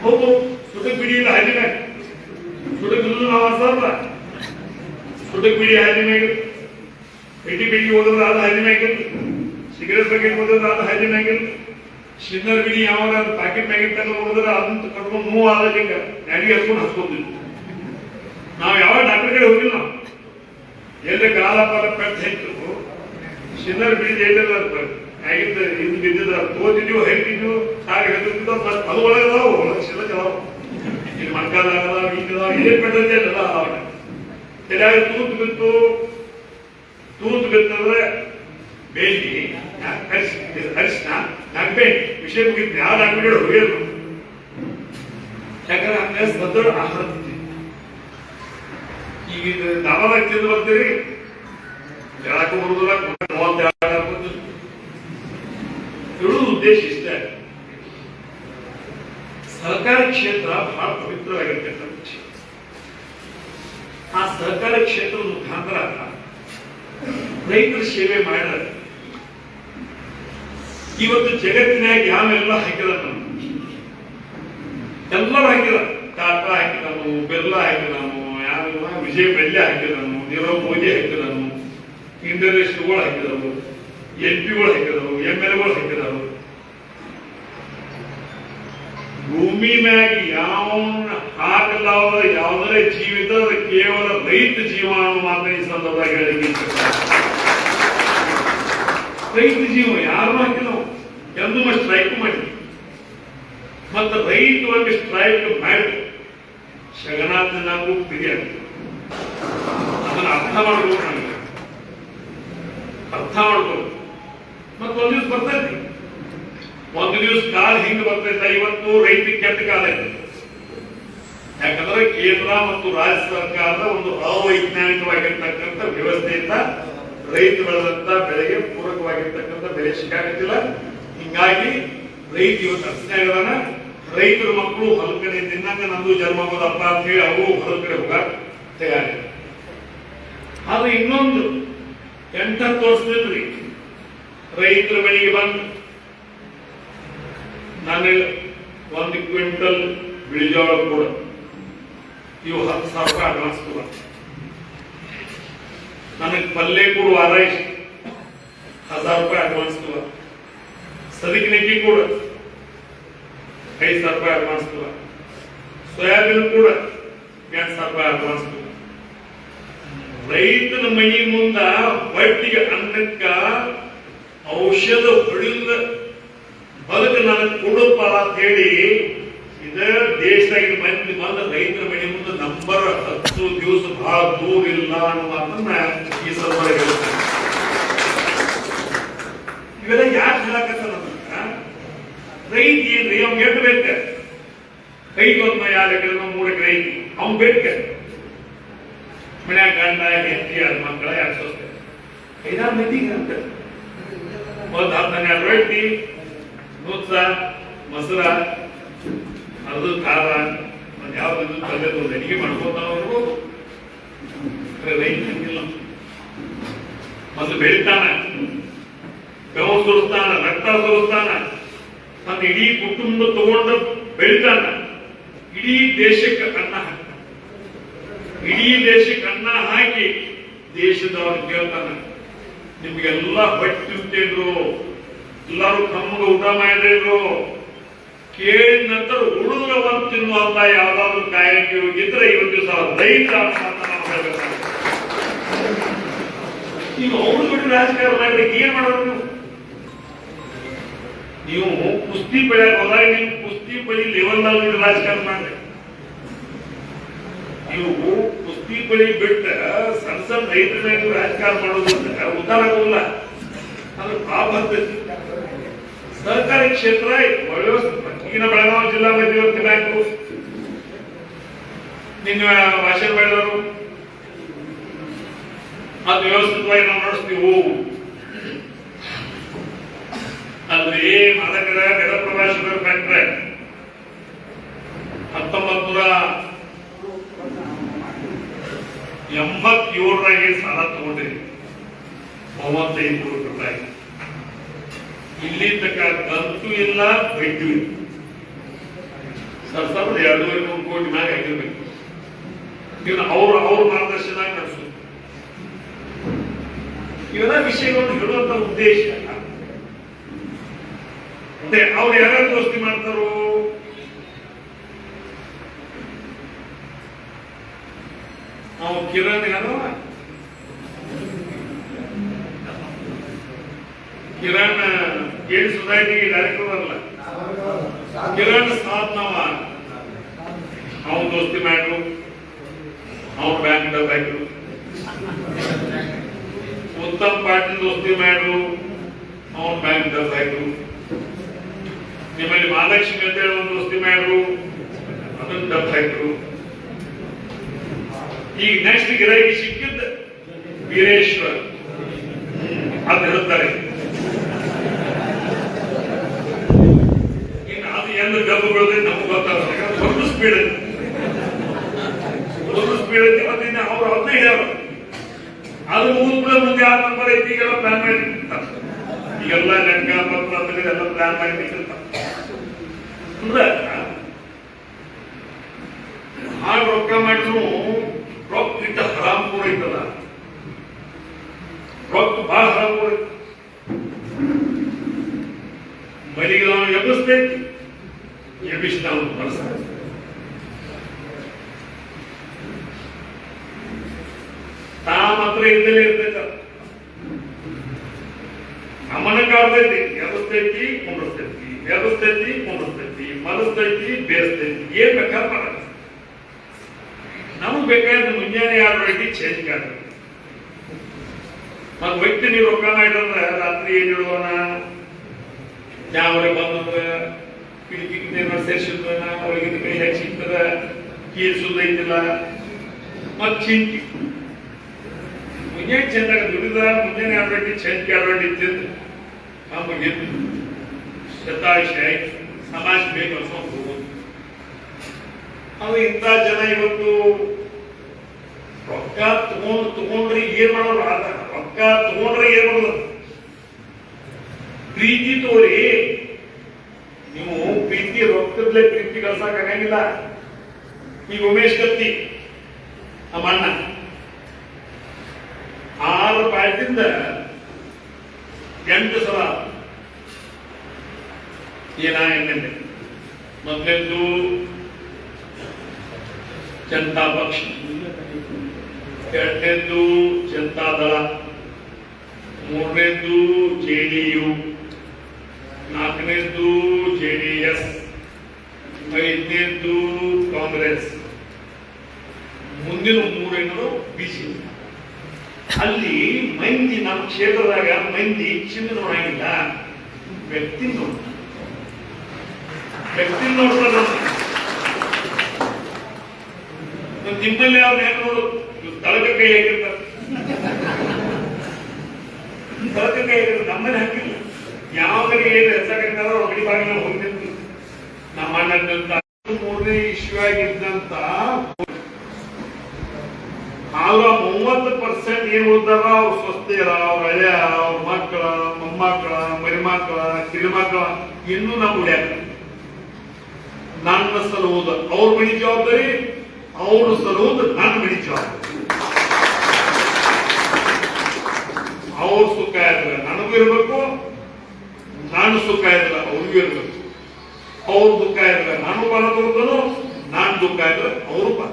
ಹೌದು, ಸುಟಕ್ ಬಿಡಿ ಇಲ್ಲ ಹಾದಿನ ಸುಟಕ್ ನಾವು ಅರ್ಸಲ್ಲ. ಸುಟಕ್ ಬಿಡಿ ಹಾದಿ ಮ್ಯಾಗ, ಪೆಟ್ಟಿ ಪೆಟ್ಟಿ ಹೋದ್ರೆ ಅದು ಹಾದಿ ಮ್ಯಾಗಿಲ್ಲ, ಸಿಗರೇಟ್ ಪ್ಯಾಕೆಟ್ ಹೋದ್ರೆ ಅದು ಹಾದಿ ಮ್ಯಾಗಿಲ್ಲ, ಶಿನ್ನರ್ ಬಿಡಿ ಯಾವ ಪ್ಯಾಕೆಟ್ ಮ್ಯಾಗಿಟ್ಟಲ್ಲ ಹೋದ್ರೆ ಅದನ್ನ ಕಟ್ಕೊಂಡು ನೋವು ಆದಾಗ ಗಾಡಿಗೆ ಹಚ್ಕೊಂಡು ಹಚ್ಕೊಂಡಿದ್ವಿ. ನಾವು ಯಾವಾಗ ಡಾಕ್ಟರ್ ಕಡೆ ಹೋಗಿಲ್ಲ. ನಾವು ಎಲ್ಲ ಕಾಲ ಪಾಲ ಪೆಟ್ಟು ಹೆಚ್ಚು ಶಿನ್ನರ್ ಬಿಡಿ ಹೇಳಿಲ್ಲ ಆಗಿದ್ದ ಇದು ಬಿದ್ದಿದ್ದ ತೋತಿದ್ವು ಹೇಳ್ತಿದ್ವು ಸಾಗ ಹೇಳ್ತಿದ್ವು ಅದು ಒಳಗದಾವು ಶಿಲ್ಲ ಜವಾಬ್ ಇಲ್ಲಿ ಮಣ್ಕಾಲಾಗದ ಈಗದಾವ ಇದೇ ಪೆಟ್ಟಂತೆ ಎಲ್ಲ ಅವಾಗ ತಲೆಯಾಗ ತೂತು ಬಿತ್ತಂದ್ರೆ ಬೇಲಿ ಅರಿಶಿನ ನಗ್ಬೇಡಿ ವಿಷಯ ಮುಗಿತು. ಯಾವ ಡಾಕ್ಟರ್ ಹೋಗಿಲ್ಲ. ಯಾಕಂದ್ರೆ ಹಂಗ ಸದೃಢ ಆಹಾರ ಈಗ ದಾವದಾಗ ತಿಂದು ಬರ್ತೀರಿ, ಹೇಳಕ್ಕೆ ಬರುದಿಲ್ಲ. 32 ಹೇಳುವ ಉದ್ದೇಶ ಇಷ್ಟೇ. ಸಹಕಾರ ಕ್ಷೇತ್ರ ಬಹಳ ಪವಿತ್ರವಾಗಿರ್ತಕ್ಕಂಥ ಕ್ಷೇತ್ರ. ಆ ಸಹಕಾರ ಕ್ಷೇತ್ರದ ಮುಖಾಂತರ ರೈತರ ಸೇವೆ ಮಾಡಿದ್ರೆ ಇವತ್ತು ಜಗತ್ತಿನಾಗ ಯಾವೆಲ್ಲ ಹಾಕಿದ ಎಲ್ಲರೂ ಹಾಕಿದ. ಟಾಟಾ ಹಾಕಿದನು, ಬಿರ್ಲಾ ಹಾಕಿದನು, ಯಾವೆಲ್ಲ ವಿಜಯ ಮಲ್ಯ ಹಾಕಿದನು, ನೀರವ್ ಮೋದಿ ಹಾಕಿದನು, ಇಂಡಸ್ಟ್ರಿಗಳು ಹಾಕಿದವು, MP ಗಳು ಹಾಕಿದವು, MLA ಗಳು ಹಾಕಿದವು. ಭೂಮಿ ಮ್ಯಾಗ ಯಾವ ಹಾಕಲಾದ ಯಾವುದೇ ಜೀವಿತ ಕೇವಲ ರೈತ ಜೀವನ ಮಾತ್ರ ಈ ಸಂದರ್ಭದಾಗ ಹೇಳಿಕೆ. ರೈತ ಜೀವ ಯಾರು ಹಾಕಿದವು ಎಂದು ಸ್ಟ್ರೈಕ್ ಮಾಡಿ ಮತ್ತೆ ರೈತ ಒಂದು ಸ್ಟ್ರೈಕ್ ಮಾಡಿ ಶಗನಾಥ ನಾವು ಬಿರಿಯಾಗಿ ಅದನ್ನ ಅರ್ಥ ಮಾಡ್ಬೋದು. ನಮಗೆ ಅರ್ಥ ಮಾಡ್ಬೋದು. ಮತ್ತೊಂದು ದಿವಸ ಬರ್ತೈತಿ, ಒಂದು ದಿವಸ ಕಾಲ ಹಿಂಗ್ ಬರ್ತೈತೆ. ಇವತ್ತು ರೈತಿಗೆ ಕೆಟ್ಟ ಕಾಲ ಇದೆ. ಯಾಕಂದ್ರೆ ಕೇಂದ್ರ ಮತ್ತು ರಾಜ್ಯ ಸರ್ಕಾರದ ಒಂದು ಅವೈಜ್ಞಾನಿಕವಾಗಿರ್ತಕ್ಕಂಥ ವ್ಯವಸ್ಥೆಯಿಂದ ರೈತ ಬೆಳೆದಂತ ಬೆಳೆಗೆ ಪೂರಕವಾಗಿರ್ತಕ್ಕಂಥ ಬೆಲೆ ಸಿಕ್ಕಾಗತ್ತಿಲ್ಲ. ಹಿಂಗಾಗಿ ರೈತ ಇವತ್ತು ಅರ್ಚನೆಗಳನ್ನ ರೈತರ ಮಕ್ಕಳು ಹೊಲ ಕಡೆ ತಿನ್ನಂಗ ನಂದು ಜನ್ಮ ಆಗೋದಪ್ಪ ಅಂತ ಹೇಳಿ ಅವು ಹೊಲ ಕಡೆ ಹೋಗಾಕ ತಯಾರಿಲ್ಲ. ಆದ್ರೆ ಇನ್ನೊಂದು 8-10 ವರ್ಷದ್ರಿ ರೈತರ ಮನೆಗೆ ಬಂದು ನಾನು 1 ಕ್ವಿಂಟಲ್ ಬಿಳಿಜೋಳ ಕೂಡ ಇವು 10,000 ರೂಪಾಯಿ ಅಡ್ವಾನ್ಸ್ ಕೊಡ, ನನಗೆ ಪಲ್ಲೆ ಕೂಡ ವಾರ ಇಷ್ಟು 1,000 ರೂಪಾಯಿ ಅಡ್ವಾನ್ಸ್ ಕೊಡ, ಸದಿಕಿನಕ್ಕಿ ಕೂಡ 5,000 ರೂಪಾಯಿ ಅಡ್ವಾನ್ಸ್ ಕೊಡ, ಸೋಯಾಬೀನ್ ಕೂಡ 8,000 ರೂಪಾಯಿ ಅಡ್ವಾನ್ಸ್ ಕೊಡ. ರೈತನ ಮನಿ ಮುಂದ ಬಡ್ಡಿಗೆ ಅನ್ನಕ್ಕ ಔಷಧ ಹೊಡಿದ ಬದುಕು ನನಗೆ ಕೊಡುಪ್ಪ ಅಂತ ಹೇಳಿ ಇದ ದೇಶದಾಗ ಮಂದಿ ಬಂದ ರೈತರ ಮನೆ ಮುಂದೆ ನಂಬರ್ 10 ದಿವಸ ಬಹಳ ದೂರ ಇಲ್ಲ ಅನ್ನೋ ಮಾತನ್ನ ಈ ಸಂದರ್ಭ ಹೇಳ್ತಾರೆ. ಇವೆಲ್ಲ ಯಾಕೆ ಹೇಳಕತ್ತಾನ ರೈತ ಏನ್ರಿ ಅವ್ನ್ ಎಟ್ಟು ಬೇಕ ಕೈಗೆ 1 2 ಎಕರೆ 3 ಎಕರೆ ಐತಿ ಅವ್ನ್ ಬೇಕ ಮನ್ಯಾಗ ಗಂಡ ಹೆಂಡತಿ ಅದ್ ಮಕ್ಕಳ 5-6 ಮಂದಿಗೆ ಅಂತ ಒಂದು 10-12 ರೊಟ್ಟಿ ನುಚ್ಚ ಮೊಸರ ಅದು ಖಾರ ಮತ್ತೆ ಯಾವ್ದು ತಲೆದು ಅಡಿಗೆ ಮಾಡ್ಕೋತಾವ್ರು. ರೈತ ಹಂಗಿಲ್ಲ. ಮೊದಲು ಬೆಳಿತಾನ, ಬೆವ ಸುರಿಸ್ತಾನ, ರಕ್ತ ಸುರಿಸ್ತಾನ, ತನ್ನ ಇಡೀ ಕುಟುಂಬ ತಗೊಂಡು ಬೆಳಿತಾನ, ಇಡೀ ದೇಶಕ್ಕೆ ಅನ್ನ ಹಾಕ್ತಾನ. ಇಡೀ ದೇಶಕ್ಕೆ ಅನ್ನ ಹಾಕಿ ದೇಶದವ್ರು ಕೇಳ್ತಾನ, ನಿಮ್ಗೆಲ್ಲ ಹೊಟ್ಟೆ ತುಂಬಿದ್ರು, ಎಲ್ಲರೂ ಕಮ್ಮಗ ಊಟ ಮಾಡಿದ್ರು, ಕೇಳಿದ ನಂತರ ಉಳಿದ್ರ ಒಂದು ತಿನ್ನುವಂತ ಯಾವ್ದಾದ್ರು ಕಾಯಕ್ಕೆ ಹೋಗಿದ್ರೆ ಇವತ್ತು ದಿವಸ ರೈತ ಅಂತ ನಾವು ಹೇಳ್ಬೇಕಾಗ. ನೀವು ಅವ್ರು ಬಿಟ್ಟು ರಾಜಕಾರಣ ಮಾಡ್ಲಿಕ್ಕೆ ಏನ್ ಮಾಡೋದು? ನೀವು ಕುಸ್ತಿ ಬೆಳೆಯಕ್ ಹೋದಾಗ ನೀವು ಕುಸ್ತಿ ಬಳಿ ಲೆವೆಲ್ನಲ್ಲಿ ರಾಜಕಾರಣ ಮಾಡ್ರಿ. ನೀವು ಕುಸ್ತಿ ಬಳಿ ಬಿಟ್ಟ ಸಣ್ಣ ಸಣ್ಣ ರೈತರ ಮೇಲೆ ರಾಜಕಾರಣ ಮಾಡೋದು ಅಂತ ಉದ್ದಾರ ಆಗೋಲ್ಲ. ಅದು ಪಾಪ ಆಗ್ತೈತಿ. ಸಹಕಾರಿ ಕ್ಷೇತ್ರ ಈಗಿನ ಬೆಳಗಾವಿ ಜಿಲ್ಲಾ ಮಧ್ಯವರ್ತಿ ಬ್ಯಾಂಕು ನಿನ್ನ ಭಾಷೆ ಬೆಳೆದವರು ಅದು ವ್ಯವಸ್ಥಿತವಾಗಿ ನಾವು ನಡೆಸ್ತೀವಿ. ಅಲ್ರಿ ಮಾದಕರ ಗದ ಪ್ರವಾಸಿಗರ ಫ್ಯಾಕ್ಟ್ರಿ 1987 ಸಾಲ ತಗೊಂಡ್ರಿ 35 ಕೋಟಿ ರೂಪಾಯಿ. ಇಲ್ಲಿ ತಕ್ಕ ಕಂತು ಇಲ್ಲ, ಬಡ್ಡಿ ಇಲ್ಲ. ಸರ್ಸಪ್ಪ 2-3 ಕೋಟಿ ಮ್ಯಾಗ ಆಗಿರ್ಬೇಕು. ಇವನು ಅವ್ರ ಮಾರ್ಗದರ್ಶನ ನಡೆಸು ಇವೆಲ್ಲ ವಿಷಯಗಳನ್ನು ಹೇಳುವಂತ ಉದ್ದೇಶ. ಮತ್ತೆ ಅವ್ರು ಯಾರ್ಯಾರು ದೋಸ್ತಿ ಮಾಡ್ತಾರೋ ನಾವು ಕಿರಣ್ ಏಡ್ ಸೊಸೈಟಿಗೆ ಡೈರೆಕ್ಟರ್ ಅಲ್ಲ, ಕಿರಣ್ ಸಾಧ್ನವ ಅವನು ದೋಸ್ತಿ ಮಾಡ್ರು, ಅವನು ಬ್ಯಾಂಕ್ ಹಾಕ್ರು. ಉತ್ತಮ್ ಪಾಟೀಲ್ ದೋಸ್ತಿ ಮಾಡ್ರು, ಅವನು ಬ್ಯಾಂಕ್ ಹಾಕ್ರು. ನಿಮ್ಮಲ್ಲಿ ಮಹಾಲಕ್ಷ್ಮಿ ಅಂತ ಹೇಳಿ ಒಂದು ದೋಸ್ತಿ ಮಾಡ್ರು, ಅದನ್ನು ಡಬ್ ಹಾಕ್ರು. ಈಗ ನೆಕ್ಸ್ಟ್ ಗಿರಾಕಿ ಸಿಕ್ಕಿದ್ದ ವೀರೇಶ್ವರ್ ಅಂತ ಹೇಳ್ತಾರೆ. ಇನ್ನು ಅದು ಎಂದು ಗಬ್ಬು ಬೆಳೆದ್ರೆ ನಮ್ಗೆ ಗೊತ್ತಾಗ ಒಂದು ಸ್ಪೀಡ್ ಐತಿ. ಮತ್ತೆ ಅವ್ರು ಅದನ್ನ ಹೇಳ್ಯಾರ ಅದು ಮುಂದೆ ಆ ನಂಬರ್ ಐತಿ. ಈಗೆಲ್ಲ ಪ್ಲಾನ್ ಮಾಡಿ ಈಗೆಲ್ಲ ಲೆಕ್ಕ ಪತ್ರ ಎಲ್ಲ ಪ್ಲಾನ್ ಮಾಡಿ ಅಂದ್ರೆ ಹಾಗೆ ರೊಕ್ಕ ಮಾಡಿದ್ರು ರೊಕ್ಕ ಇಟ್ಟ ಹರಾಮ್ ಕೂಡ ಐತಲ್ಲ, ರೊಕ್ಕ ಬಹಳ ಹರಾಮ್ ಕೂಡ ಐತಿ. ಮನೆಗೆ ನಾವು ಎಬ್ಬಿಸ್ತೈತಿ, ಎಬ್ಬಿಸಿ ನಾವು ಬಳಸ ತಾ ಮಾತ್ರ ಇದ್ದಲೇ ಇರ್ತೈತ. ನಮ್ಮನ್ನ ಕಾಡ್ತೈತಿ, ಎಬ್ಬಿಸ್ತೈತಿ ಕುಂಡಿಸ್ತೈತಿ, ಎಬ್ಬಿಸ್ತೈತಿ ಕುಂಡಿಸ್ತೈತಿ, ಮಲಸ್ತೈತಿ ಬೇಯಿಸ್ತೈತಿ, ಏನ್ ಬೇಕಾದ್ರೆ ಮಾಡಲ್ಲ. ನಮಗ್ ಬೇಕಾದ್ರೆ ಮುಂಜಾನೆ 2 ಗಂಟೆ ಚೇಂಜ್ ಆಗ್ತದೆ. ಮತ್ ವ್ಯಕ್ತಿ ನೀವು ರೊಕ್ಕ ಮಾಡಿದ್ರೆ ರಾತ್ರಿ ಏನ್ ಹೇಳುವನ ಯಾವ್ರೆ ಬಂದ್ರೆ ಕಿಟಕಿ ಸೇರಿಸಿದ್ರನ ಒಳಗಿನ ಕೈ ಹೇಗೆ ಸಿಗ್ತದ, ಕೀಳ್ಸುದೈತಿಲ್ಲ, ಮತ್ ಚಿಂತಿ ಮುಂಜಾನೆ ಚೆಂದಾಗ ದುಡಿದ ಮುಂಜಾನೆ 2 ಗಂಟೆ ಚೇಂಜ್ 2 ಗಂಟೆ ಇತ್ತಿದ್ದು ನಮಗೆ ಶತಾಶಯ ಸಮಾಜ ಬೇಕು ಅನ್ಸ್ಕೊಂಡು ಹೋಗೋದು. ಅದು ಇಂಥ ಜನ ಇವತ್ತು ರೊಕ್ಕ ತಗೊಂಡ್ರೆ ಏನ್ ಮಾಡೋರು, ರೊಕ್ಕ ತಗೊಂಡ್ರೆ ಏನ್ ಮಾಡೋದು, ಪ್ರೀತಿ ತೋರಿ ನೀವು ಪ್ರೀತಿ ರೊಕ್ಕದಲ್ಲೇ ಪ್ರೀತಿ ಕಳ್ಸಕ್ ಆಗಂಗಿಲ್ಲ. ಈಗ ಉಮೇಶ್ ಕತ್ತಿ ನಮ್ಮ ಅಣ್ಣ 6 ಪಾಯಿಂಟಿಂದ 8 ಸಲ ಏನೇನೆ. ಮೊದಲನೇದು ಜನತಾ ಪಕ್ಷ, 2ನೇದು ಜನತಾ ದಳ, 3ನೇದು JDU, 4ನೇದು JDS, 5ನೇದು ಕಾಂಗ್ರೆಸ್, ಮುಂದಿನ 3 ಬಿಜೆಪಿ. ಅಲ್ಲಿ ಮಂದಿ ನಮ್ಮ ಕ್ಷೇತ್ರದಾಗ ಮಂದಿ ಚಿನ್ನ ನೋಡಂಗಿಲ್ಲ, ವ್ಯಕ್ತಿ ನೋಡ್ತಾರೆ. ನಿಮ್ಮಲ್ಲಿ ಅವ್ರು ಹೆಂಗ್ ನೋಡು, ತಳಕ ಕೈ ಹಾಕಿರ್ತಾರೆ, ತಳಕ ಕೈ ಹಾಕಿರ್ತಾರೆ, ನಮ್ಮಲ್ಲಿ ಹಾಕಿಲ್ಲ. ಯಾವ ಕಡೆ ಏನು ಹೆಸರಾಗಿರ್ತಾರ ಅವ್ರ ಮಡಿ ಬಾಗಿಲ ಹೋಗ್ತಿರ್ತೀವಿ. ನಮ್ಮ ಅಣ್ಣಂತ 3ನೇ ಇಶ್ಯೂ ಆಗಿದ್ದಂತ 30% ಏನ್ ಉಳಿದಾರ ಅವ್ರ ಸ್ವಸ್ಥೆಯರ, ಅವ್ರ ಹಳೆಯ, ಅವ್ರ ಮಕ್ಕಳ, ಮೊಮ್ಮಕ್ಕಳ, ಮರಿಮಕ್ಕಳ, ಕಿರಿಮಕ್ಕಳ ಇನ್ನೂ ನಾವು ಉಳಿಯಾಕ ನನ್ನ ಸಲುವುದು ಅವ್ರ ಮನಿ ಜವಾಬ್ದಾರಿ, ಅವರು ಸಲುವುದು ನನ್ನ ಮನಿ ಜವಾಬ್ದಾರಿ. ಅವ್ರ ಸುಖ ಇದ್ರೆ ನನಗೂ ಇರ್ಬೇಕು, ನಾನು ಸುಖ ಇದ್ರೆ ಅವ್ರಿಗೂ ಇರ್ಬೇಕು. ಅವ್ರ ದುಃಖ ಇದ್ರೆ ನಾನು ಪಾಲ ತಗೋತಾನು, ನಾನು ದುಃಖ ಇದ್ರೆ ಅವರು ಪಾಲ.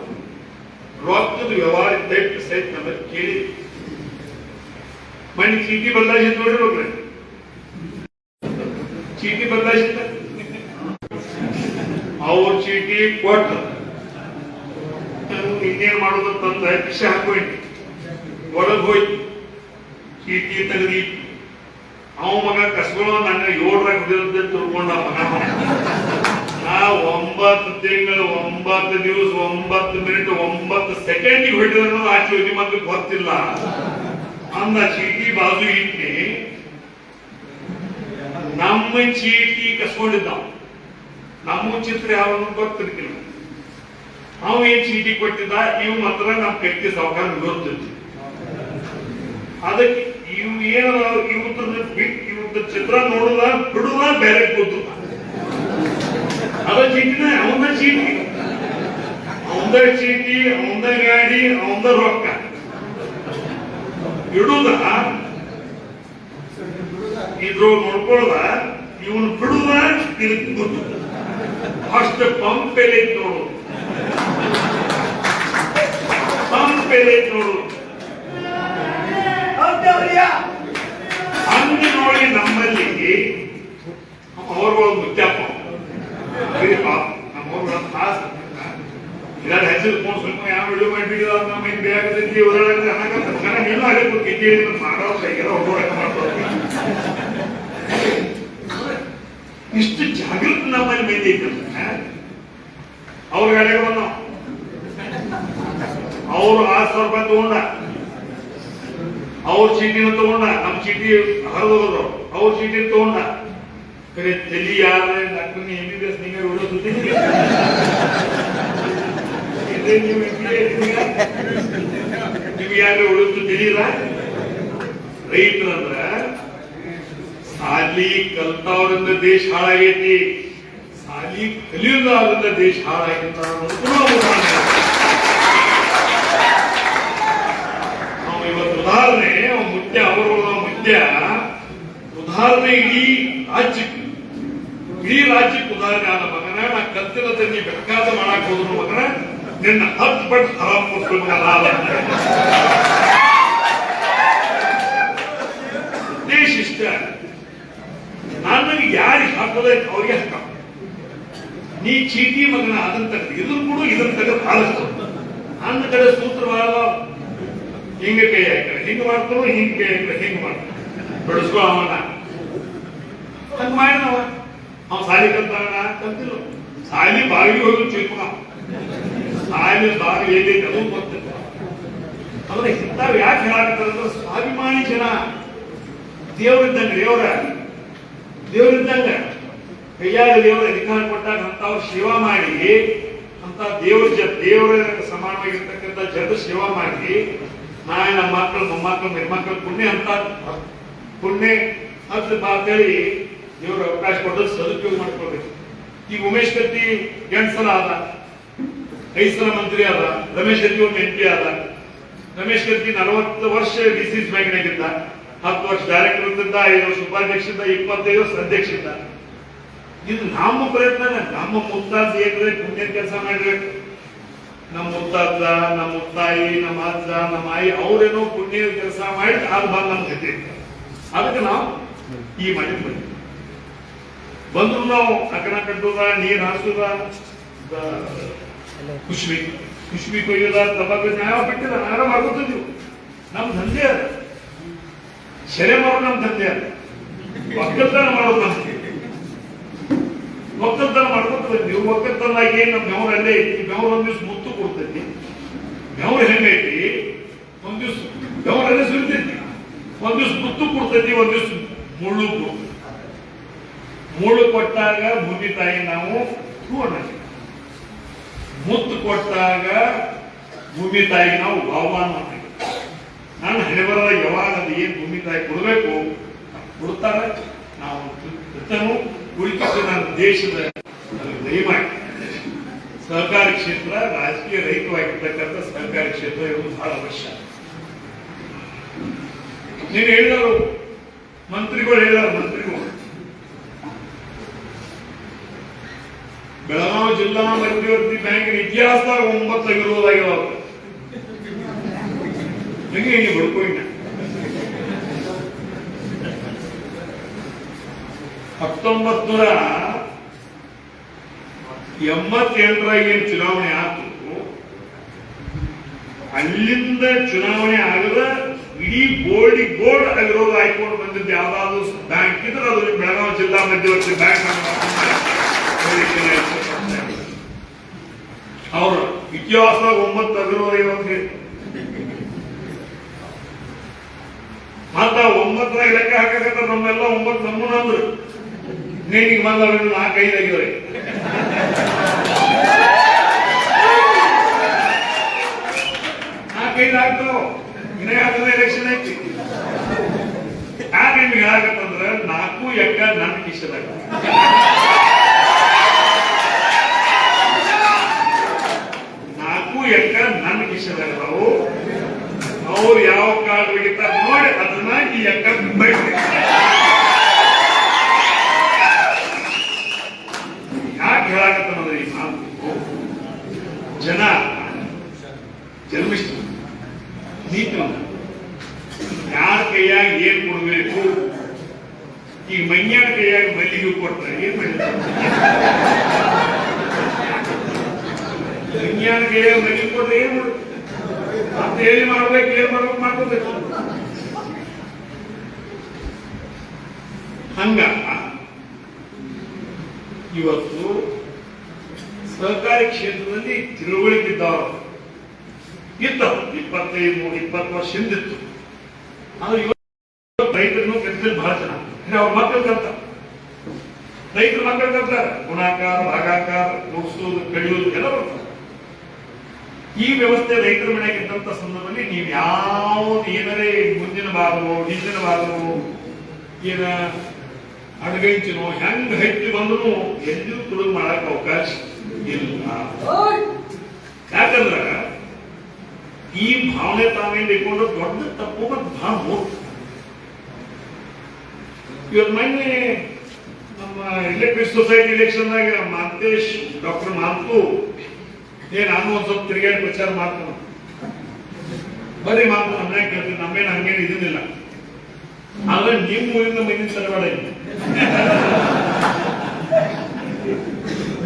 ರೊಕ್ಕದ ವ್ಯವಹಾರ ದೈತ್ಯ ಸಹಿತ ಅಂದ್ರೆ ಕೇಳಿ ಮನೆ ಚೀಟಿ ಬದಲಾಯಿಸಿ ನೋಡಿರ್ಬೇಕ್ರೆ, ಚೀಟಿ ಬದಲಾಯಿಸಿದ ಅವ್ರ ಚೀಟಿ ಕೊಟ್ಟ ಇನ್ನೇನ್ ಮಾಡೋದು ತಂದ ಕಿಶೆ ಹಾಕೋಯ್ತು, ಒಳಗ್ ಹೋಯ್ತು, ಚೀಟಿ ತೆಗೆದಿ. ಅವ ಮಗ ಕಸ್ಕೊಳ್ಳೋ ನನ್ನ 7ರಾಗ ಹುಡಿದಂತೆ ತಿಳ್ಕೊಂಡ ಮಗ. ನಾ 9 ತಿಂಗಳು 9 ದಿವಸ 9 ಮಿನಿಟ್ 9 ಸೆಕೆಂಡಿಗೆ ಹೊಡಿದ ಆ ಚೀಟಿ ಮತ್ತೆ ಗೊತ್ತಿಲ್ಲ. ಅಂದ ಚೀಟಿ ಬಾಜು ಇಟ್ಟಿ ನಮ್ಮ ಚೀಟಿ ಕಸ್ಕೊಂಡಿದ್ದ. ನಮ್ಮ ಚಿತ್ರ ಯಾವನು ಗೊತ್ತಿರ್ತಿಲ್ಲ. ಅವ ಏನ್ ಚೀಟಿ ಕೊಟ್ಟಿದ್ದ, ಇವ್ ಮಾತ್ರ ನಮ್ ಕಟ್ಟಿ ಸಾವುಕಾರ ಗೊತ್ತಿತ್ತು. ಅದಕ್ಕೆ ಇವ್ ಏನ ಇವತ್ತು ಚಿತ್ರ ನೋಡುದ ಬಿಡುದ ಬೇರೆ ಕೂತು. ಅದ ಚೀಟಿನ ಅವನ ಚೀಟಿ, ಅವಂದ ಚೀಟಿ, ಅವಂದ ಗಾಡಿ, ಅವಂದ ರೊಕ್ಕ ಇಡುದ, ಇದ್ರು ನೋಡ್ಕೊಳ್ದ, ಇವನು ಬಿಡುದ, ಇದಕ್ಕೆ ಬಿಡುದ. ಅಷ್ಟು ಪಂಪ್ ಎಲೆ ನೋಡು, ಪಂಪ್ ಎಲೆ ನೋಡು. ಹಂಗೆ ನೋಡಿ ನಮ್ಮಲ್ಲಿ ಅವ್ರಗಳು ಮುತ್ಯಪ್ಪ ನಮ್ಮವ್ರ ತಾಸ ಇದಾದ ಹೆಸರು ಸ್ವಲ್ಪ ಯಾವ ವಿಡಿಯೋ ಮಾಡಿಬಿಡಿದ ನಮ್ಮ ಹಿಂಗೆ ಬೇಕಾಗತೈತಿ ಉದಾಹರಣೆ ಅನ್ನಕಂತ ನೀನು ಆಗಬೇಕು ಗೆಜ್ಜೆ ಮಾಡೋಲ್ಲ ಈಗ ಒಬ್ಬರೊಳಗೆ ಮಾಡ್ಬೋದು. ಇಷ್ಟು ಜಾಗೃತ ನಮ್ಮಲ್ಲಿ ಮಂದಿ ಐತಂದ್ರೆ ಅವ್ರ ಗಾಡಿಗೆ ಬಂದ ಅವರು 6,000 ರೂಪಾಯಿ ತಗೊಂಡ, ಅವ್ರ ಚೀಟಿನ ತಗೊಂಡ, ನಮ್ಮ ಚೀಟಿ ಹರಿದೋದ್ರು, ಅವ್ರ ಚೀಟಿ ತಗೊಂಡ. ಕರೆ ತಲಿ ಯಾರ ಡಾಕ್ಟರ್ MBBS ನೀವೇ ಉಳಿಸುತ್ತೀನಿ, ನಿಮ್ಗೆ ಯಾರು ಉಳಿದು ತಿಳಿಲ್ಲ. ರೈತರಂದ್ರ ಸಾಲಿ ಕಲ್ತವ್ರಿಂದ ದೇಶ ಹಾಳಾಗೈತಿ, ಸಾಲಿ ಕಲಿಯುವುದರಿಂದ ದೇಶ ಹಾಳಾಗಿತ್ತ ನಾವು ಇವತ್ತು ಉದಾಹರಣೆ ಮುತ್ಯ ಅವರು ಮುತ್ಯ ಉದಾಹರಣೆ ಇಡೀ ರಾಜ್ಯಕ್ಕೆ ಉದಾಹರಣೆ ಆದ ಮಗನ ನಾ ಕಲ್ತಿನ ತಂಗಿ ಬೇಕಾದ ಮಾಡಕ್ ಹೋದ್ರು ಮಗನ ನಿನ್ನ 10 ಪಟ್ಟು ಹರಾಮ್ ಕೊಡ್ಬೇಕು. ದೇಶ ಇಷ್ಟ ನನಗೆ ಯಾರಿಗೆ ಹಾಕೋದೈತೆ ಅವ್ರಿಗೆ ಹಾಕ. ನೀ ಚೀಟಿ ಮಗನ ಅದನ್ನ ತೆಗೆದು ಇದನ್ನು ಕೂಡ ಇದನ್ನ ತೆಗೆದು ಆಲಿಸ್ತು. ನನ್ನ ಕಡೆ ಸೂತ್ರವಾದ ಹಿಂಗ ಕೈ ಹಾಕ್ತಾರೆ, ಹಿಂಗ ಮಾಡ್ತಾರೋ ಹಿಂಗ ಕೈ ಹಾಕ್ತಾರೆ, ಹಿಂಗ ಮಾಡ್ತಾರೆ ಬೆಳೆಸ್ಕೋ ಅವನ. ಹಂಗ ಮಾಡಿದವ ಅವ ಸಾಲಿ ಕಲ್ತಾನ ಕಲ್ತಿಲ್ಲ, ಸಾಲಿ ಬಾವಿಗೆ ಹೋಗಿ ಚಿಕ್ಕ ಸಾಲಿ ಬಾವಿ ಎಲ್ಲೈತೆ ಅದು ಗೊತ್ತಿಲ್ಲ. ಅಂದ್ರೆ ಇಂಥವ್ ಯಾಕೆ ಹೇಳಾಕತ್ತಾರಂದ್ರೆ ಸ್ವಾಭಿಮಾನಿ ಜನ ದೇವರಿದ್ದಂಗ, ದೇವರಿದ್ದಂಗ ಕೈಯಾಗ ದೇವರ ಅಧಿಕಾರ ಕೊಟ್ಟಾಗ ಅಂತವ್ರ ಸೇವಾ ಮಾಡಿ, ಅಂತ ದೇವರ ಸಮಾನವಾಗಿರ್ತಕ್ಕಂಥ ಜನರ ಸೇವಾ ಮಾಡಿ, ನಾಳೆ ನಮ್ಮ ಮಕ್ಕಳು ಮೊಮ್ಮಕ್ಕಳು ಹೆಣ್ಮಕ್ಳು ಪುಣ್ಯ ಅಂತ ಪುಣ್ಯ ಅಂತ ಮಾತೇಳಿ ದೇವ್ರ ಅವಕಾಶ ಕೊಡೋದು ಸದುಪಯೋಗ ಮಾಡ್ಕೊಳ್ಬೇಕು. ಈಗ ಉಮೇಶ್ ಕತ್ತಿ 8 ಸಲ ಆದ, 5 ಸಲ ಮಂತ್ರಿ ಆದ. ರಮೇಶ್ ಕತ್ತಿ ಒಂದು MP ಆದ. ರಮೇಶ್ ಕತ್ತಿ 40 ವರ್ಷ DCC ಬ್ಯಾಂಕ್ನಾಗಿದ್ದ, 10 ವರ್ಷ ಡೈರೆಕ್ಟರ್ ಇದ್ದ, 5 ವರ್ಷ ಉಪಾಧ್ಯಕ್ಷ, 25 ವರ್ಷ ಅಧ್ಯಕ್ಷ ಇದ್ದ. ಇದು ನಮ್ಮ ಪ್ರಯತ್ನ, ನಮ್ಮ ಮುತ್ತಾದ ಏನ್ರೆ ಪುಣ್ಯ ಕೆಲಸ ಮಾಡಿರ್ಬೇಕು. ನಮ್ಮ ಮುತ್ತಾದ, ನಮ್ಮ ಮುತ್ತಾಯಿ, ನಮ್ಮ ಅಜ್ಜ, ನಮ್ಮ ಆಯಿ ಅವ್ರೇನೋ ಪುಣ್ಯ ಕೆಲಸ ಮಾಡಿ ಅದು ಬಂದು ನಮ್ಗೆ ಗತಿ. ಅದಕ್ಕೆ ನಾವು ಈ ಮಾಡಿ ಬಂದ್ರು ನಾವು ಅಕಣ ಕಟ್ಟುದ, ನೀರ್ ಹಾಸುದ, ಖುಷ್ಬಿ ಕೊಯ್ಯುದ, ತಬಾಕು ನ್ಯಾಯ ಬಿಟ್ಟಿದ ನಾರ ಮಾಡ್ಕೊತಿದ್ವಿ. ನಮ್ ದಂಧೆ ಅದ, ಸೆರೆ ಮಾಡೋದು ನಮ್ ದಂಧೆ ಅದ, ಒಕ್ಕಲ್ತನ ಮಾಡೋದು ನಮ್ಗೆ. ಒಕ್ಕಲ್ತನ ಮಾಡ್ಕೊತ ನೀವು ಒಕ್ಕಲ್ತನಾಗಿ ನಮ್ಮ ಬೆವರಲ್ಲೇ ಐತಿ. ಬೆವರು ಒಂದ್ ದಿವ್ಸ ಮುತ್ತು ಕೊಡ್ತೈತಿ. ಬೆವರು ಹೆಂಗೈತಿ, ಒಂದ್ ದಿವ್ಸ ಬೆವರಲ್ಲೇ ಸುರಿತೈತಿ, ಒಂದ್ ದಿವ್ಸ ಮುತ್ತು ಕೊಡ್ತೈತಿ, ಒಂದ್ ದಿವ್ಸ ಮುಳ್ಳು ಕೊಡ್ತೈತಿ. ಮುಳ್ಳು ಕೊಟ್ಟಾಗ ಭೂಮಿ ತಾಯಿ ನಾವು ನೋಡ, ಮುತ್ತು ಕೊಟ್ಟಾಗ ಭೂಮಿ ತಾಯಿ ನಾವು ಆಹ್ವಾನ ಮಾಡ್ತೀವಿ. ನಾನು ಹಣೆಬರದ ಯಾವಾಗ ಅದು ಏನ್ ಭೂಮಿ ತಾಯಿ ಕೊಡ್ಬೇಕು ಕೊಡ್ತಾರ, ನಾವು ಉಳಿಕೆ ನನ್ನ ದೇಶದ ದಯಮಾಡಿ ಸಹಕಾರಿ ಕ್ಷೇತ್ರ, ರಾಜಕೀಯ ರಹಿತವಾಗಿರ್ತಕ್ಕಂಥ ಸಹಕಾರಿ ಕ್ಷೇತ್ರ ಇರುವುದು ಬಹಳ ಅವಶ್ಯ. ನೀನು ಹೇಳಿದರು, ಮಂತ್ರಿಗಳು ಹೇಳಿದಾರೆ, ಮಂತ್ರಿಗಳು ಬೆಳಗಾವಿ ಜಿಲ್ಲಾ ಮಧ್ಯವರ್ತಿ ಬ್ಯಾಂಕಿನ ಇತಿಹಾಸದಾಗ 9 ಆಗಿರೋದಾಗಿರೋ ಹಿಂಗೆ ಬಡ್ಕೋಯ್ನ 1988 ಏನ್ ಚುನಾವಣೆ ಆಯ್ತು, ಅಲ್ಲಿಂದ ಚುನಾವಣೆ ಆಗದ ಇಡೀ ಗೋಲ್ಡ್ ಆಗಿರೋದು ಆಯ್ಕೊಂಡು ಬಂದಿದ್ದು ಯಾವ್ದಾದ್ರು ಬ್ಯಾಂಕ್ ಇದ್ರೆ ಅದು ಬೆಳಗಾವಿ ಜಿಲ್ಲಾ ಮಧ್ಯವರ್ತಿ ಬ್ಯಾಂಕ್ ಅವರು ಇತಿಹಾಸ 9 ಆಗಿರೋದು. ಮತ್ತ 9 ಲೆಕ್ಕ ಹಾಕಕತ್ತ ನಮ್ಮೆಲ್ಲ 9 ನಮ್ಮನಂದ್ರು ನೀನಿಗೆ ಬಂದ 4-5 ಆಗಿದ್ರೆ ಆಗ್ತಾವ. ಇನ್ನೇ ಆಗದ ಎಲೆಕ್ಷನ್ ಐತಿ. ಯಾಕೆ ನಿಮ್ಗೆ ಹೇಳಕತ್ತಂದ್ರ 4 ಎಕ್ಕ ನನ್ನ ಕಿಶದಾಗ ಜನ ಜನ್ಮಿಷ್ಟ ನೀತಿ ಯಾರ ಕೈಯಾಗ ಏನ್ ಕೊಡ್ಬೇಕು. ಈಗ ಮಂಗ್ಯಾನ ಕೈಯಾಗ ಮಲ್ಲಿಗೆ ಕೊಟ್ರೆ ಏನ್ ಮಾಡಿದ್ರು, ಮಂಗ್ಯಾನ ಕೈಯಾಗ ಮಲ್ಲಿಗೆ ಕೊಟ್ರೆ ಏನ್ ಮಾಡುದು ಅಂತ ಹೇಳಿ ಮಾಡ್ಬೇಕು, ಏನ್ ಮಾಡ್ಬೇಕು ಮಾಡ್ಕೋಬೇಕು. ಹಂಗ ಇವತ್ತು ಸಹಕಾರಿ ಕ್ಷೇತ್ರದಲ್ಲಿ ತಿಳುವಳಿಕೆ ಇದ್ದವರು ಇದ್ದವು 25-20 ವರ್ಷ ಹಿಂದಿತ್ತು. ಆದ್ರೆ ಇವತ್ತು ರೈತರನ್ನು ಕೆತ್ತಲ್ಲಿ ಬಹಳ ಜನ ಅವ್ರ ಮಕ್ಕಳು ಕಲ್ತಾರೆ, ರೈತರ ಮಕ್ಕಳು ಕಲ್ತಾರೆ. ಗುಣಾಕಾರ, ಭಾಗಾಕಾರ, ಕೂಡಿಸೋದು, ಕಡಿಯೋದು ಎಲ್ಲ ಬರ್ತಾರೆ. ಈ ವ್ಯವಸ್ಥೆ ರೈತರ ಮನೆಗೆ ಇದ್ದಂತ ಸಂದರ್ಭದಲ್ಲಿ ನೀವು ಯಾವ್ದು ಏನಾರೇ ಮುಂದಿನ ಬಾರವು ಹಿಂದಿನ ಬಾರವು ಏನ ಅಡಗಂಚಿನೋ ಹೆಂಗ್ ಹತ್ತಿ ಬಂದ್ರು ಎಲ್ಲಿಯೂ ತುಳುಗು ಮಾಡಕ್ ಅವಕಾಶ ಇಲ್ಲ. ಯಾಕಂದ್ರ ಈ ಭಾವನೆ ತಾವೇನು ಇಟ್ಕೊಂಡು ದೊಡ್ಡ ತಪ್ಪು ಮತ್ತು ಬಹಳ ಮೂರ್ಖ. ಇವತ್ತು ಮೊನ್ನೆ ನಮ್ಮ ಎಲೆಕ್ಟ್ರಿಕ್ ಸೊಸೈಟಿ ಎಲೆಕ್ಷನ್ದಾಗ ಮಾಂತೇಶ್ ಡಾಕ್ಟರ್ ಮಾಂತು ನಾನು ಒಂದ್ ಸ್ವಲ್ಪ ತಿರುಗಾಡಿ ಪ್ರಚಾರ ಮಾಡ್ತಾನ, ಬರೀ ಮಾತು ನಮ್ಮನೆ ಕೇಳ್ತೀನಿ, ನಮ್ಮೇನು ಹಂಗೇನು ಇದನ್ನಿಲ್ಲ. ಆದ್ರೆ ನಿಮ್ಮ ಊರಿಂದ ಮಂದಿನ ತರಬೇಡ,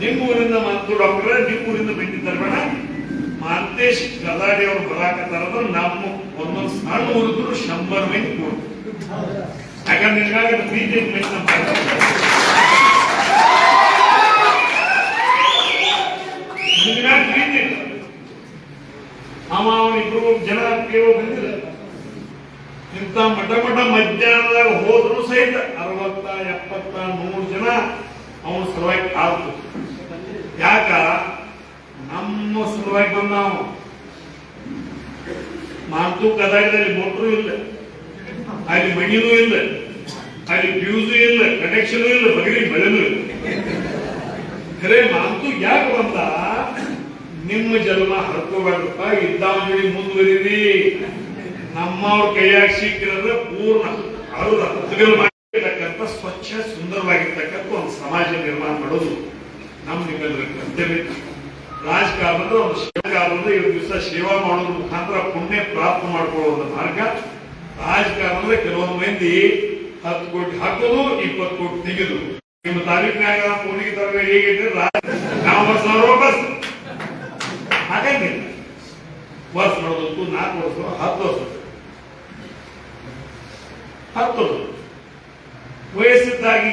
ನಿಮ್ಮ ಊರಿಂದ ಮಾತು ಡಾಕ್ಟರ್, ನಿಮ್ಮ ಊರಿಂದ ಮಂದಿನ ತರಬೇಡ. ಮಾಂತೇಶ್ ಗದಾಡಿ ಅವರು ಬರಾಕತ್ತಾರ, ನಮ್ಮ ಒಂದೊಂದು ಸಣ್ಣ ಊರಿದ್ರು 100 ಮಂದಿ ಕೊಡು. ಯಾಕಂದ್ರೆ ನಿನ್ಗಾಗ ಪ್ರೀತಿ ಪ್ರೀತಿ ಅವನಿಬ್ರು ಜನ ಕೇಳೋ ಬಂದಿಲ್ಲ. ಇಂಥ ಮಠ ಮಧ್ಯಾಹ್ನದಾಗ ಹೋದ್ರು ಸಹಿತ 60, 70, 100 ಜನ ಅವನ ಸಲುವಾಗಿ ಕಾದು. ಯಾಕ ನಮ್ಮ ಸಲುವಾಗಿ ಬಂದ ನಾವು. ಮಾತು ಕದಾಯದಲ್ಲಿ ಮೋಟ್ರು ಇಲ್ಲ, ಅಲ್ಲಿ ಮಣಿನೂ ಇಲ್ಲ, ಅಲ್ಲಿ ಫ್ಯೂಸು ಇಲ್ಲ, ಕನೆಕ್ಷನ್ ಇಲ್ಲ, ಬಗಲಿ ಬೆಳೆನೂ ಇಲ್ಲ. ಖರೆ ಮಾತು ಯಾಕೆ ಬಂದ? ನಿಮ್ಮ ಜನ್ಮ ಹರ್ಕೋಬೇಡಪ್ಪ, ಇದ್ದಾವ ಜೋಡಿ ಮುಂದುವರಿರಿ. ನಮ್ಮವ್ರ ಕೈಯಾಗ ಸಿಕ್ಕಿದ್ರೆ ಪೂರ್ಣ ಅವ್ರ ಮಾಡಿರ್ತಕ್ಕಂಥ ಸ್ವಚ್ಛ ಸುಂದರವಾಗಿರ್ತಕ್ಕಂಥ ಒಂದು ಸಮಾಜ ನಿರ್ಮಾಣ ಮಾಡೋದು ನಮ್ಮ ನಿಮ್ಮೆಲ್ಲರ ಕರ್ತವ್ಯ. ರಾಜಕಾರಣದ ಒಂದು ಸೇವಾಕಾರದ 7 ದಿವಸ ಸೇವಾ ಮಾಡೋದ್ರ ಮುಖಾಂತರ ಪುಣ್ಯ ಪ್ರಾಪ್ತ ಮಾಡ್ಕೊಳ್ಳೋ ಒಂದು ಮಾರ್ಗ. ರಾಜಕಾರಣದ ಕೆಲವೊಂದು ಮಂದಿ 10 ಕೋಟಿ ಹಾಕೋದು, 20 ಕೋಟಿ ತೆಗೆದು. ನಿಮ್ಮ ತಾಲೂಕಿನಾಗ ಕೋಣಿಗೆ ತರಗ ಹೇಗಿದ್ರೆ ನಾವು ಬಸ್ ಹಾಗಂಗಿಲ್ಲ. ವರ್ಷ ಮಾಡೋದಕ್ಕೂ 4 ವರ್ಷ 10 ವರ್ಷ 10 ವಯಸ್ಸಿದ್ದಾಗಿ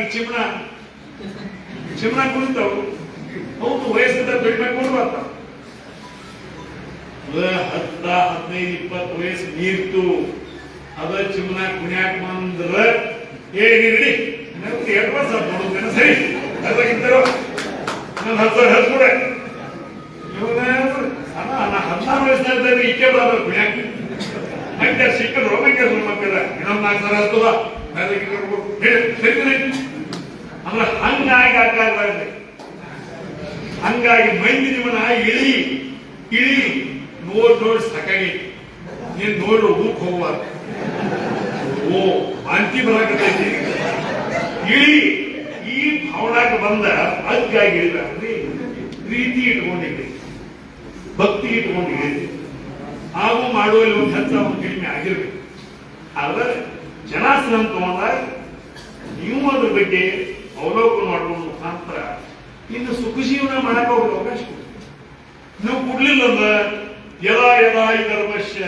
ಚಿಮಣ ಕುಳಿತವು. ಹೌದು, ವಯಸ್ಸಿದ್ದಾಗ ದುಡಿಮೆ ಕೊಡ್ಬಾರ್ದ. 10, 15, 20 ವಯಸ್ಸು ಮೀರ್ತು ಅದ ಚಿಮಣ ಕುಣ್ಯಾಕ ಬಂದ್ರ ಏನಿರಲಿ 2 ವರ್ಷ ನೋಡುತ್ತೇನೆ ಸರಿ ಅದಾಗಿದ್ದರು ನಾನು 10 ವರ್ಷ ಹಚ್ಕೊಡ. ಇವಾಗ 16 ವಯಸ್ಸಿನಲ್ಲಿ ಈಕೆ ಬರ ಕುಣ್ಯಾಕ ಹಂಗೆ ಸಿಕ್ಕದ್ರು ಹೋಗಂಗೆ ಮಕ್ಕಳ ಇನ್ನೊಂದು 4 ಸಾವಿರ ಹತ್ತದ ಅಂದ್ರೆ ಹಂಗಾಗಿ ಆಗ್ಲಾರ್ದ. ಹಂಗಾಗಿ ಮಂದಿ ನಿಮ್ಮನ್ನ ಇಳಿ ನೋಡಿ ಸಾಕಾಗೈತಿ. ನೀನ್ ನೋಡ್ರು ಊಕ್ ಹೋಗ್ಬಾರ್ದು. ಓ ವಾಂತಿ ಬರಾಕತೈತಿ ಇಳಿ. ಈ ಭಾವನಾಕ ಬಂದ ಅಗ್ಗಾಗಿ ಇಳಿದ್ರಿ. ಪ್ರೀತಿ ಇಟ್ಕೊಂಡಿದ್ರಿ, ಭಕ್ತಿ ಇಟ್ಕೊಂಡಿದ್ರಿ. ಹಾಗೂ ಮಾಡುವಲ್ಲಿ ಒಂದು ಹೆಚ್ಚು ಒಂದು ಕಡಿಮೆ ಆಗಿರ್ಬೇಕು. ಆದ್ರೆ ಜನಾಸನ ತಗೊಂಡಾಗ ನೀವು ಅದ್ರ ಬಗ್ಗೆ ಅವಲೋಕನ ಮಾಡುವ ಮುಖಾಂತರ ಇನ್ನು ಸುಖ ಜೀವನ ಮಾಡಕ್ಕೆ ಹೋಗಿ ಅವಕಾಶ ಕೊಡಿ. ನೀವು ಕೊಡ್ಲಿಲ್ಲ ಅಂದ್ರೆ ಯದಾ ಈ ಧರ್ಮಶ್ಯ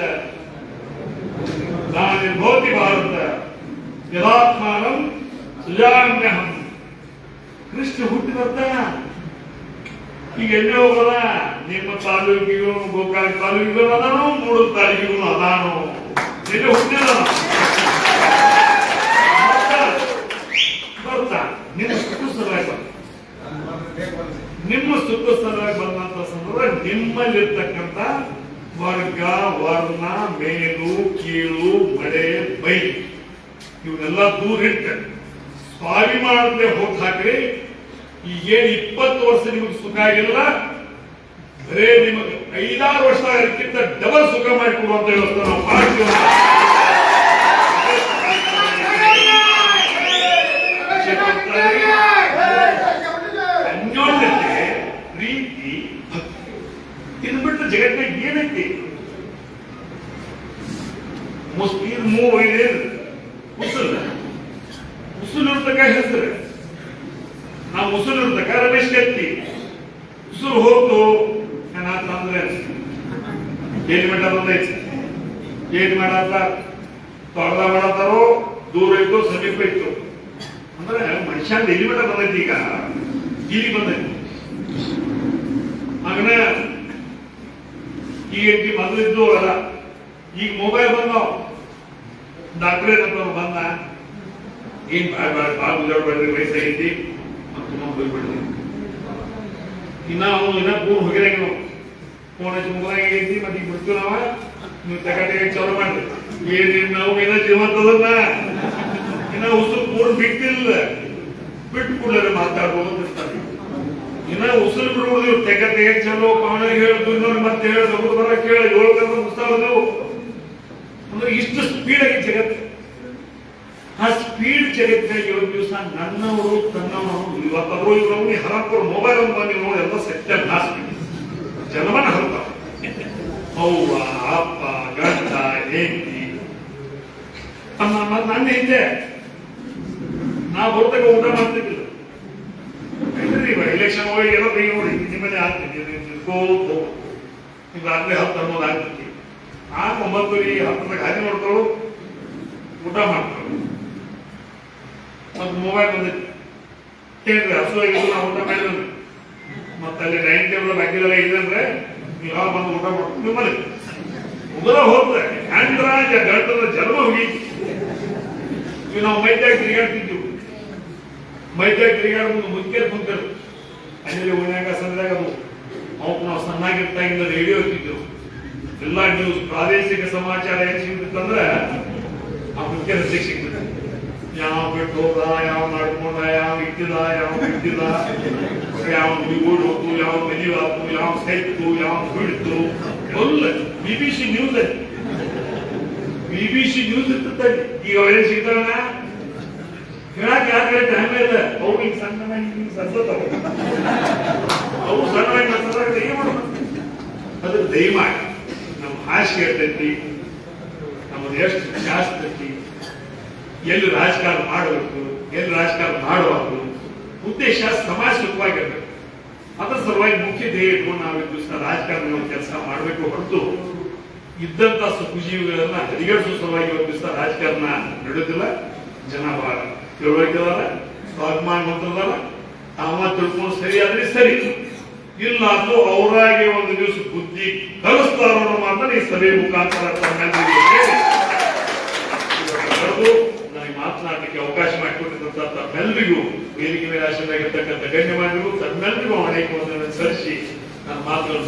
ಭವತಿ ಭಾರತ ಯದಾತ್ಮಾನಂ ಸುಜಾಮ್ಯಹಂ. ಕೃಷ್ಣ ಹುಟ್ಟಿ ಬರ್ತಾನ. ಈಗ ಎಣ್ಣೆ ಹೋಗೋದ ನಿಮ್ಮ ತಾಲೂಕಿಗೂ ಗೋಕಾಕ್ ತಾಲೂಕಿಗೂ ಅದಾನು, 3 ತಾಲೂಕಿಗೂ ಅದಾನು. ಎಣ್ಣೆ ಹುಟ್ಟಿಲ್ಲ ಬರ್ತಾ ನಿಮ್ಮ ಸುಖ ಸಲುವಾಗಿ ನಿಮ್ಮ ಸುಖ ಸಲುವಾಗಿ ಬಂದಂತ ಸಂದರ್ಭ ನಿಮ್ಮಲ್ಲಿರ್ತಕ್ಕಂಥ ವರ್ಗ ವರ್ಣ ಮೇಲು ಕೀಳು ಮಳೆ ಬೈ ಇವನ್ನೆಲ್ಲ ದೂರ ಇಟ್ಟ ಸ್ವಾಭಿಮಾನತೆ ಹೋಗಿ ಹಾಕ್ರಿ. ಈಗೇನು 20 ವರ್ಷ ನಿಮಗೆ ಸುಖ ಆಗಿಲ್ಲ, ಬರೇ ನಿಮಗೆ 5-6 ವರ್ಷ ಅದಕ್ಕಿಂತ ಡಬಲ್ ಸುಖ ಮಾಡಿಕೊಡುವಂತ ವ್ಯವಸ್ಥೆ ನಾವು ಮಾಡ್ತೀವಿ. ಅನ್ಯೋನ್ಯತೆ, ಪ್ರೀತಿ, ಭಕ್ತಿ ಇದು ಏನು ಉಸುಲಿರ್ತಕ್ಕ ಹೆಸರು ನಾವು ಉಸುಲಿರ್ತಕ್ಕ ರಮೇಶ್ ಕತ್ತಿ ಉಸುರು ಹೋಗ್ತು ಅಂದ್ರೆ ಏನ್ ಮಠ ಬಂದೈತಿ ಏನ್ ಮಾಡತ್ತ ತೊಡದ ಮಾಡತ್ತಾರೋ ದೂರ ಇತ್ತು ಸಮೀಪ ಇತ್ತು ಅಂದ್ರೆ ಮನುಷ್ಯ ಎಲ್ಲಿ ಮಠ ಬಂದೈತಿ ಈಗ ಇಲ್ಲಿ ಬಂದೈತಿ ಮಗನ ಈಗ ಮೊದಲಿದ್ದು ಅಲ್ಲ ಈಗ ಮೊಬೈಲ್ ಬಂದವ್ ಡಾಕ್ಟ್ರೇ ನಮ್ಮವ್ರು ಬಂದ ಏನ್ ಬಾಳ ಉದಾಡ್ಬೇಡ್ರಿ ವಯಸ್ಸಾಗೈತಿ ತುಂಬ ಹೋಗ್ಬಿಡ್ರಿ ಇನ್ನ ಅವನು ಇನ್ನ ಪೂರ್ ಹೋಗಿರಂಗ ನಾವು ಫೋನ್ ಹಚ್ಚಿ ಮುಗಿದಾಗೈತಿ ಮತ್ತೆ ಈಗ ಬಿಡ್ತೀವಿ ನಾವ ನೀವು ತಗಡೆ ಚಾಲು ಮಾಡ್ರಿ ಏನ್ ನಾವು ಏನ ಜೀವಂತದನ್ನ ಇನ್ನ ಉಸುರು ಪೂರ್ ಬಿಟ್ಟಿಲ್ಲ ಬಿಟ್ಟು ಕೂಡಲೇ ಮಾತಾಡ್ಬೋದು ಇರ್ತಾರೆ ಇನ್ನ ಉಸಿರು ಬಿಡುವುದು ತೆಗೆ ಚಲೋ ಪವನ ಹೇಳುದು ಇನ್ನೊಂದು ಮತ್ತೆ ಹೇಳುದು ಬರ ಕೇಳ 7 ಗಂಟೆ ಮುಗಿಸ್ತಾವು ಅಂದ್ರೆ ಇಷ್ಟು ಸ್ಪೀಡ್ ಆಗಿ ಜಗತ್ತು ಆ ಸ್ಪೀಡ್ ಜಗತ್ತಿನಾಗ ಇವತ್ತು ದಿವಸ ನನ್ನವರು ತನ್ನವರು ಇವತ್ತಾದ್ರು ಇವ್ರವ್ನಿ ಹರಪ್ಪರು ಮೊಬೈಲ್ ಅಂತ ನೀವು ನೋಡಿ ಎಲ್ಲ ಸತ್ಯ ನಾಸ್ತಿ ಜನಮನ ಹರಪ್ಪ ಅವ್ವ ಅಪ್ಪ ಗಂಡ ಹೆಂಡತಿ ನನ್ನ ಹಿಂದೆ ನಾ ಬರ್ತಕ್ಕ ಊಟ ಮಾಡ್ತಿದ್ದಿಲ್ಲ ಇಲೆಕ್ಷನ್ ಹೋಗಿ ಎಲ್ಲ ಬೈ ನೋಡಿ ನಿಮ್ಮನೆ ಆಗ್ತಿದ್ದೆ ರಾತ್ರಿ 10 ಅನ್ನೋದು ಆಗ್ತಿದ್ದೆ ಆ 9:10 ಹಾದಿ ನೋಡ್ತಾಳು ಊಟ ಮಾಡ್ತಾಳು ಮತ್ತೆ ಮೊಬೈಲ್ ಬಂದಿತ್ತು ಕೇಳ್ರಿ ಹಸುವಾಗಿದ್ದು ನಾವು ಊಟ ಮಾಡಿದ್ರೆ ಮತ್ತೆ ಅಲ್ಲಿ ಡೈನಿಂಗ್ ಟೇಬಲ್ ಹಾಕಿದೆಲ್ಲ ಇದಂದ್ರೆ ನೀವು ಯಾವ ಬಂದು ಊಟ ಮಾಡ್ತೀವಿ ನಿಮ್ಮಲ್ಲಿ ಉಗರ ಹೋದ್ರೆ ಹ್ಯಾಂಡ್ರಾಜ ಗಂಟದ ಜನ್ಮ ಹೋಗಿತ್ತು ಇವು ನಾವು ಮೈತ್ಯಾಗ ತಿರುಗಾಡ್ತಿದ್ದೀವಿ ಮೈತ್ಯಾಗ ತಿರುಗಾಡ್ಬೋದು ಮುಖ್ಯ ಕುಂತರು ಅಲ್ಲಿ ಓಣ್ಯಾಗ ಸಂದಾಗ ಅದು ಅವಕ್ಕೆ ನಾವು ಸಣ್ಣಾಗಿರ್ತಾಗಿಂದ ರೇಡಿಯೋ ಇರ್ತಿದ್ದೆವು ಎಲ್ಲ ನ್ಯೂಸ್ ಪ್ರಾದೇಶಿಕ ಸಮಾಚಾರ ಏನ್ ಸಿಗ್ತಿತ್ತಂದ್ರೆ ಆ ಮುಖ್ಯ ರಸ್ತೆಗೆ ಸಿಗ್ತದೆ ಯಾವ ಬಿಟ್ಟು ಹೋದ ಯಾವ ನಡ್ಕೊಂಡ ಯಾವ ಇಟ್ಟಿದ ಯಾವ ಬಿಟ್ಟಿದ ಯಾವ ಓಡ್ ಹೋಗ್ತು ಯಾವ ಮದುವಾತು ಯಾವ ಸೈತು ಯಾವ ಬಿಡ್ತು ಎಲ್ಲ BBC ನ್ಯೂಸ್ ಇರ್ತದೆ ಈಗ ಅವರೇನ್ ಸಿಗ್ತಾವಣ್ಣ ಹೇಳಕ್ ಯಾಕೆ ಟೈಮ್ ಇದೆ ಅವು ಈಗ ಸಣ್ಣ ಸತ್ತವ ಅವು ಸಣ್ಣವಾಗಿ ಮಾತಾಡ ಏನ್ ಮಾಡೋದು ಅದ್ರ ದಯಮಾಡಿ ನಮ್ಮ ಹಾಸಿಗೆ ಇರ್ತೈತಿ ನಮ್ಮದು ಎಷ್ಟು ಜಾಸ್ತಿ ಐತಿ ಎಲ್ಲಿ ರಾಜಕಾರಣ ಮಾಡಬೇಕು ಎಲ್ಲಿ ರಾಜಕಾರಣ ಮಾಡಬಾರ್ದು ಉದ್ದೇಶ ಸಮಾಜ ಸುಖವಾಗಿರ್ಬೇಕು ಅದರ ಸಲುವಾಗಿ ಮುಖ್ಯ ಧ್ಯೇಯ ಇಟ್ಕೊಂಡು ನಾವು ದಿವಸ ರಾಜಕಾರಣ ಕೆಲಸ ಮಾಡಬೇಕು ಹೊರತು ಇದ್ದಂತ ಸುಖಜೀವಿಗಳನ್ನ ಹರಿಗಡಿಸುವ ಸಲುವಾಗಿ ಒಂದು ದಿವಸ ರಾಜಕಾರಣ ನಡೆಯೋದಿಲ್ಲ ಜನ ಬಹಳ ತಿಳುವಳಿಕೆದಾರ ಸ್ವಾಭಿಮಾನ ಹೊಂದಿದಾರ ತಾವ ತಿಳ್ಕೊಂಡು ಸರಿಯಾದ್ರೆ ಸರಿ ಇಲ್ಲ ಅದು ಅವರಾಗಿ ಒಂದು ದಿವಸ ಬುದ್ಧಿ ಕಲಿಸ್ತಾರೋ ಅನ್ನೋ ಮಾತನ್ನ ಈ ಸಭೆ ಮುಖಾಂತರ ನನಗೆ ಮಾತನಾಡಲಿಕ್ಕೆ ಅವಕಾಶ ಮಾಡಿಕೊಟ್ಟಿದ್ದಂತ ತಮ್ಮೆಲ್ಲರಿಗೂ ವೇದಿಕೆ ಮೇಲೆ ಆಶೀರ್ವಾಗಿರ್ತಕ್ಕಂಥ ಗಣ್ಯಮಾನ್ಯರು ತಮ್ಮೆಲ್ಲರಿಗೂ ಅನೇಕ ಸರಿಸಿ ನನ್ನ ಮಾತುಗಳನ್ನು